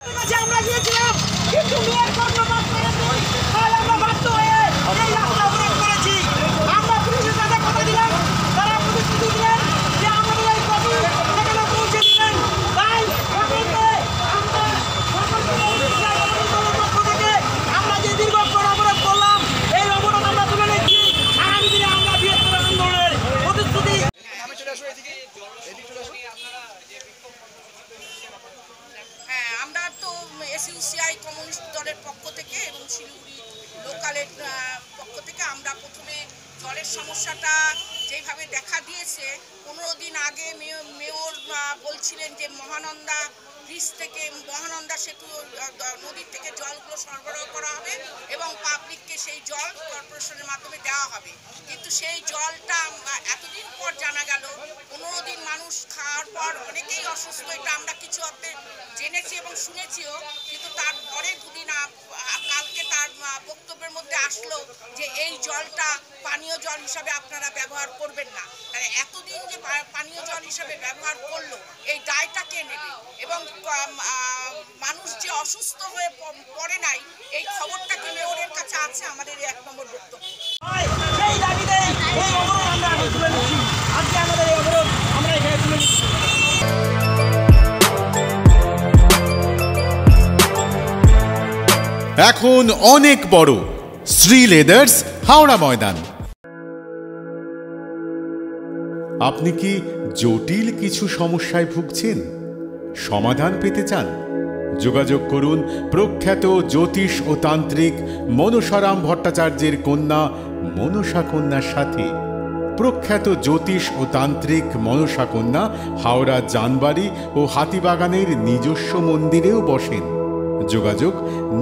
আমরা গিয়েছিলাম কিন্তু মেয়ের কর্ণপাত করেছি, তাই আমরা বাধ্য হয়ে এই রাস্তা অবরোধ করেছি। আমরা পুলিশের কাছে কথা দিলাম, তারা প্রতিশ্রুতি দিলেন যে আমাদের এই কপি সেখানে পৌঁছে দিলেন। তাই সকলকে আমরা পক্ষ থেকে আমরা যে দীর্ঘক্ষণ অবরোধ করলাম, এই অবরোধ আমরা তুলে নিচ্ছি। আগামী দিনে আমরা বৃহত্তর আন্দোলনের প্রতিশ্রুতি। আমরা তো এসইউসিআই কমিউনিস্ট দলের পক্ষ থেকে এবং শিলিগুড়ি লোকালের পক্ষ থেকে আমরা প্রথমে জলের সমস্যাটা যেভাবে দেখা দিয়েছে, 15 দিন আগে মেয়র বলছিলেন যে মহানন্দা ব্রিজ থেকে মহানন্দা সেতু নদীর থেকে জলগুলো সরবরাহ করা হবে এবং পাবলিককে সেই জল কর্পোরেশনের মাধ্যমে দেওয়া হবে। কিন্তু সেই জলটা এতদিন পর জানা গেল, 15 দিন মানুষ খাওয়ার পর অনেকেই অসুস্থ, এটা আমরা কিছু অর্থে জেনেছি এবং শুনেছিও। কিন্তু তারপরে দুদিন কালকে তার বক্তব্যের মধ্যে আসলো যে এই জলটা পানীয় জল হিসাবে আপনারা ব্যবহার করবেন না। এতদিন যে পানীয় জল হিসাবে ব্যবহার করলো, এই দায়টা কে নেবে? এবং মানুষ যে অসুস্থ হয়ে পড়ে নাই, এই খবরটা কি মেয়রের কাছে আছে? আমাদের 1 নম্বর বক্তব্য। সেই দাবিতে এই অবরোধ আমরা তুলে নিচ্ছি। আজকে আমাদের এই অবরোধ আমরা এখানে তুলে নিচ্ছি। এখন অনেক বড় শ্রী লেদার্স হাওড়া ময়দান। আপনি কি জটিল কিছু সমস্যায় ভুগছেন, সমাধান পেতে চান? যোগাযোগ করুন প্রখ্যাত জ্যোতিষ ও তান্ত্রিক মনসারাম ভট্টাচার্যের কন্যা মনসা কন্যার সাথে। প্রখ্যাত জ্যোতিষ ও তান্ত্রিক মনসা কন্যা হাওড়া জানবাড়ি ও হাতিবাগানের নিজস্ব মন্দিরেও বসেন। যোগাযোগ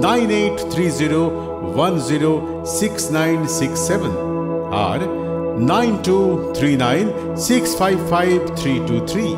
9830106967 আর 9239655323।